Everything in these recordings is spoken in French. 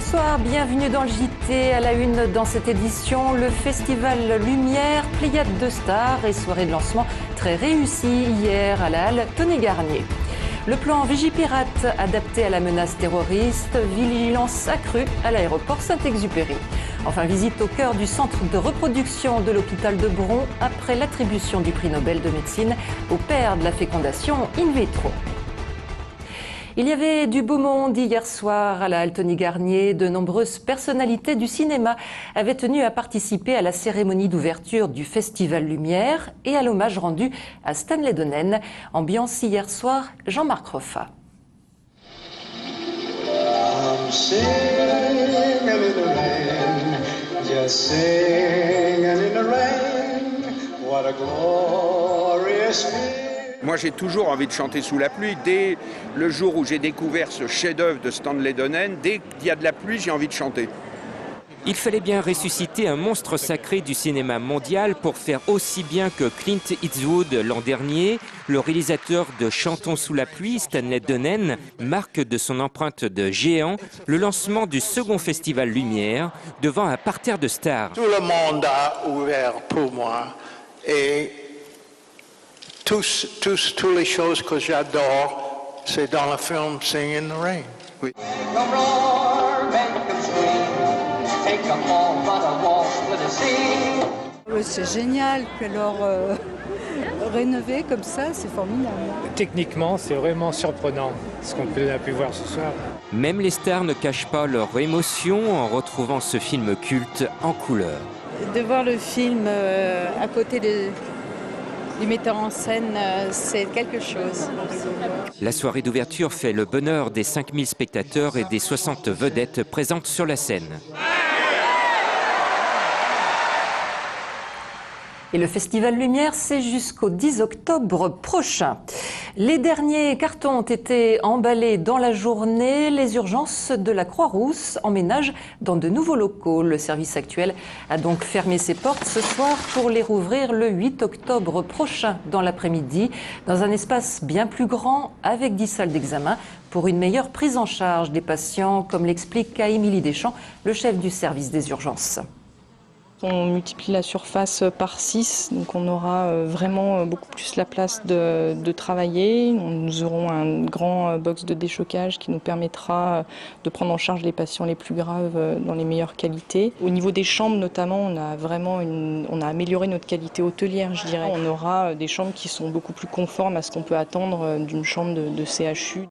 Bonsoir, bienvenue dans le JT. À la une dans cette édition, le festival Lumière, pléiade de stars et soirée de lancement très réussie hier à la halle Tony Garnier. Le plan Vigipirate adapté à la menace terroriste, vigilance accrue à l'aéroport Saint-Exupéry. Enfin, visite au cœur du centre de reproduction de l'hôpital de Bron après l'attribution du prix Nobel de médecine au père de la fécondation in vitro. Il y avait du beau monde hier soir à la halle Tony Garnier. De nombreuses personnalités du cinéma avaient tenu à participer à la cérémonie d'ouverture du Festival Lumière et à l'hommage rendu à Stanley Donen. Ambiance hier soir, Jean-Marc Roffa. Moi, j'ai toujours envie de chanter sous la pluie. Dès le jour où j'ai découvert ce chef-d'œuvre de Stanley Donen, dès qu'il y a de la pluie, j'ai envie de chanter. Il fallait bien ressusciter un monstre sacré du cinéma mondial pour faire aussi bien que Clint Eastwood l'an dernier. Le réalisateur de Chantons sous la pluie, Stanley Donen, marque de son empreinte de géant le lancement du second festival Lumière devant un parterre de stars. Tout le monde a ouvert pour moi et toutes les choses que j'adore, c'est dans le film Sing in the Rain. Oui. C'est génial, puis alors rénover comme ça, c'est formidable. Techniquement, c'est vraiment surprenant ce qu'on a pu voir ce soir. Même les stars ne cachent pas leur émotion en retrouvant ce film culte en couleur. De voir le film à côté du metteur en scène, c'est quelque chose. La soirée d'ouverture fait le bonheur des 5000 spectateurs et des 60 vedettes présentes sur la scène. Et le Festival Lumière, c'est jusqu'au 10 octobre prochain. Les derniers cartons ont été emballés dans la journée. Les urgences de la Croix-Rousse emménagent dans de nouveaux locaux. Le service actuel a donc fermé ses portes ce soir pour les rouvrir le 8 octobre prochain dans l'après-midi, dans un espace bien plus grand avec 10 salles d'examen pour une meilleure prise en charge des patients, comme l'explique Émilie Deschamps, le chef du service des urgences. On multiplie la surface par 6, donc on aura vraiment beaucoup plus la place de travailler. Nous aurons un grand box de déchocage qui nous permettra de prendre en charge les patients les plus graves dans les meilleures qualités. Au niveau des chambres notamment, on a amélioré notre qualité hôtelière, je dirais. On aura des chambres qui sont beaucoup plus conformes à ce qu'on peut attendre d'une chambre de CHU.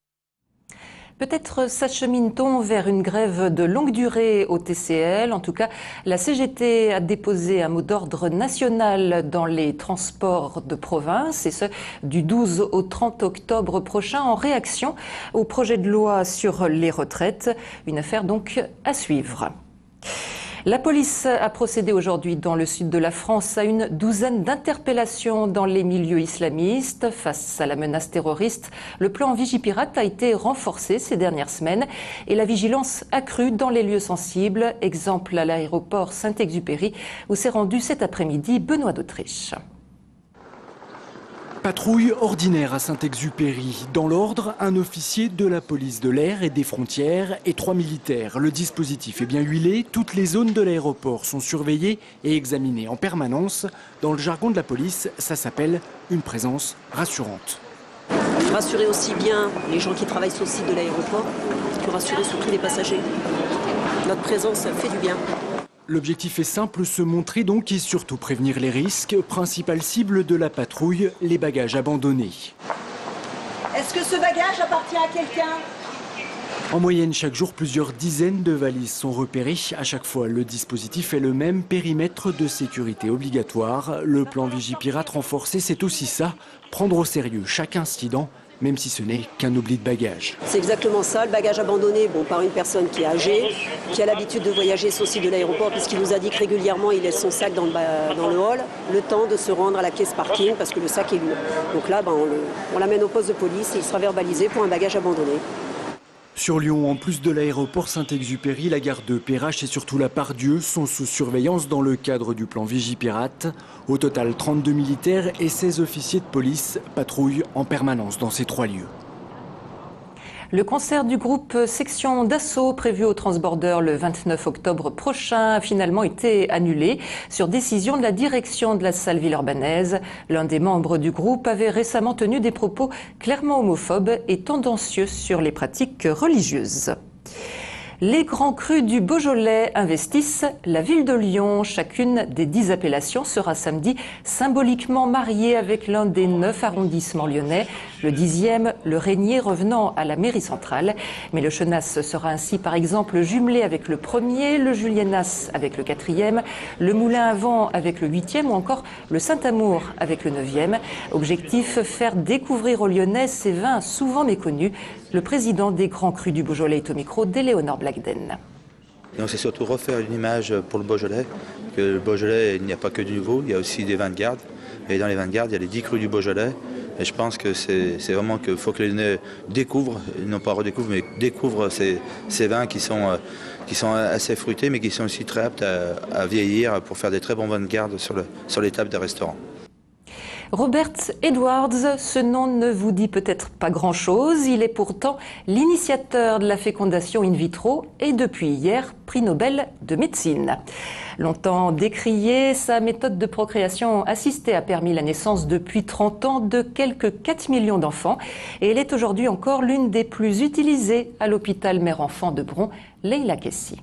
Peut-être s'achemine-t-on vers une grève de longue durée au TCL. En tout cas, la CGT a déposé un mot d'ordre national dans les transports de province, et ce, du 12 au 30 octobre prochain, en réaction au projet de loi sur les retraites. Une affaire donc à suivre. La police a procédé aujourd'hui dans le sud de la France à une douzaine d'interpellations dans les milieux islamistes. Face à la menace terroriste, le plan Vigipirate a été renforcé ces dernières semaines et la vigilance accrue dans les lieux sensibles. Exemple à l'aéroport Saint-Exupéry où s'est rendu cet après-midi Benoît d'Autriche. Patrouille ordinaire à Saint-Exupéry. Dans l'ordre, un officier de la police de l'air et des frontières et 3 militaires. Le dispositif est bien huilé. Toutes les zones de l'aéroport sont surveillées et examinées en permanence. Dans le jargon de la police, ça s'appelle une présence rassurante. Rassurer aussi bien les gens qui travaillent sur le site de l'aéroport que rassurer surtout les passagers. Notre présence fait du bien. L'objectif est simple, se montrer donc et surtout prévenir les risques. Principale cible de la patrouille, les bagages abandonnés. Est-ce que ce bagage appartient à quelqu'un ? En moyenne, chaque jour, plusieurs dizaines de valises sont repérées. À chaque fois, le dispositif est le même, périmètre de sécurité obligatoire. Le plan Vigipirate renforcé, c'est aussi ça, prendre au sérieux chaque incident, même si ce n'est qu'un oubli de bagage. C'est exactement ça, le bagage abandonné par une personne qui est âgée, qui a l'habitude de voyager sur le site de l'aéroport, puisqu'il nous a dit que régulièrement il laisse son sac dans le hall, le temps de se rendre à la caisse parking, parce que le sac est lourd. Donc là, on l'amène au poste de police et il sera verbalisé pour un bagage abandonné. Sur Lyon, en plus de l'aéroport Saint-Exupéry, la gare de Perrache et surtout la Pardieu sont sous surveillance dans le cadre du plan Vigipirate. Au total, 32 militaires et 16 officiers de police patrouillent en permanence dans ces 3 lieux. Le concert du groupe Section d'Assaut prévu au Transborder le 29 octobre prochain a finalement été annulé sur décision de la direction de la salle villeurbannaise. L'un des membres du groupe avait récemment tenu des propos clairement homophobes et tendancieux sur les pratiques religieuses. Les grands crus du Beaujolais investissent la ville de Lyon. Chacune des 10 appellations sera samedi symboliquement mariée avec l'un des 9 arrondissements lyonnais. Le 10e, le Régnier, revenant à la mairie centrale. Mais le Chenas sera ainsi par exemple jumelé avec le 1er, le Julienas avec le 4e, le Moulin à Vent avec le 8e ou encore le Saint-Amour avec le 9e. Objectif, faire découvrir aux Lyonnais ces vins souvent méconnus. Le président des Grands Crus du Beaujolais est au micro d'Éléonore Blagden. Donc c'est surtout refaire une image pour le Beaujolais, que le Beaujolais, il n'y a pas que du nouveau, il y a aussi des vins de garde. Et dans les vins de garde, il y a les 10 crus du Beaujolais. Et je pense que c'est vraiment qu'il faut que les Lyonnais découvrent, non pas redécouvrent, mais découvrent ces vins qui sont assez fruités, mais qui sont aussi très aptes à vieillir pour faire des très bons vins de garde sur les tables des restaurants. Robert Edwards, ce nom ne vous dit peut-être pas grand-chose. Il est pourtant l'initiateur de la fécondation in vitro et depuis hier, prix Nobel de médecine. Longtemps décriée, sa méthode de procréation assistée a permis la naissance depuis 30 ans de quelques 4 millions d'enfants. Et elle est aujourd'hui encore l'une des plus utilisées à l'hôpital mère-enfant de Bron, Leila Kessi.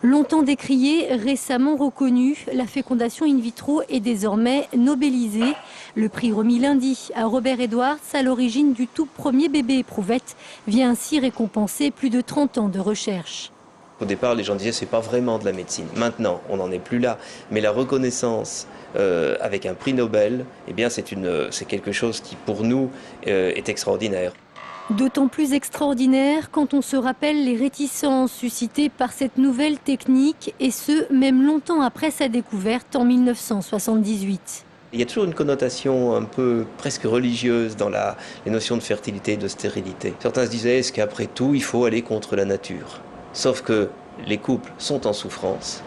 Longtemps décriée, récemment reconnue, la fécondation in vitro est désormais nobélisée. Le prix remis lundi à Robert Edwards, à l'origine du tout premier bébé éprouvette, vient ainsi récompenser plus de 30 ans de recherche. Au départ, les gens disaient c'est pas vraiment de la médecine. Maintenant, on n'en est plus là. Mais la reconnaissance avec un prix Nobel, eh bien, c'est quelque chose qui, pour nous, est extraordinaire. D'autant plus extraordinaire quand on se rappelle les réticences suscitées par cette nouvelle technique, et ce, même longtemps après sa découverte en 1978. Il y a toujours une connotation un peu presque religieuse dans les notions de fertilité et de stérilité. Certains se disaient, est-ce qu'après tout, il faut aller contre la nature? Sauf que les couples sont en souffrance.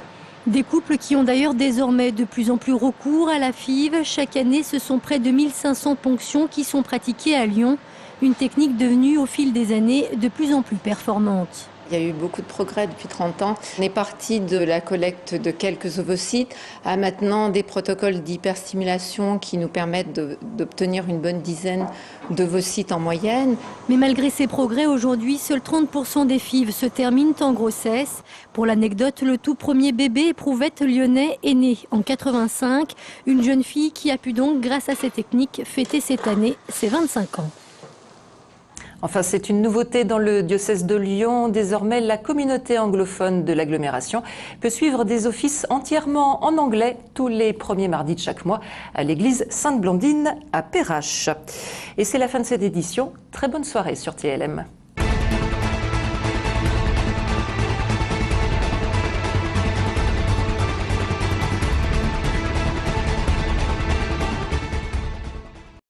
Des couples qui ont d'ailleurs désormais de plus en plus recours à la FIV. Chaque année, ce sont près de 1500 ponctions qui sont pratiquées à Lyon. Une technique devenue au fil des années de plus en plus performante. Il y a eu beaucoup de progrès depuis 30 ans. On est parti de la collecte de quelques ovocytes à maintenant des protocoles d'hyperstimulation qui nous permettent d'obtenir une bonne dizaine d'ovocytes en moyenne. Mais malgré ces progrès, aujourd'hui, seuls 30% des FIV se terminent en grossesse. Pour l'anecdote, le tout premier bébé éprouvette lyonnais est né en 85. Une jeune fille qui a pu donc, grâce à ces techniques, fêter cette année ses 25 ans. Enfin, c'est une nouveauté dans le diocèse de Lyon. Désormais, la communauté anglophone de l'agglomération peut suivre des offices entièrement en anglais tous les premiers mardis de chaque mois à l'église Sainte-Blandine à Perrache. Et c'est la fin de cette édition. Très bonne soirée sur TLM.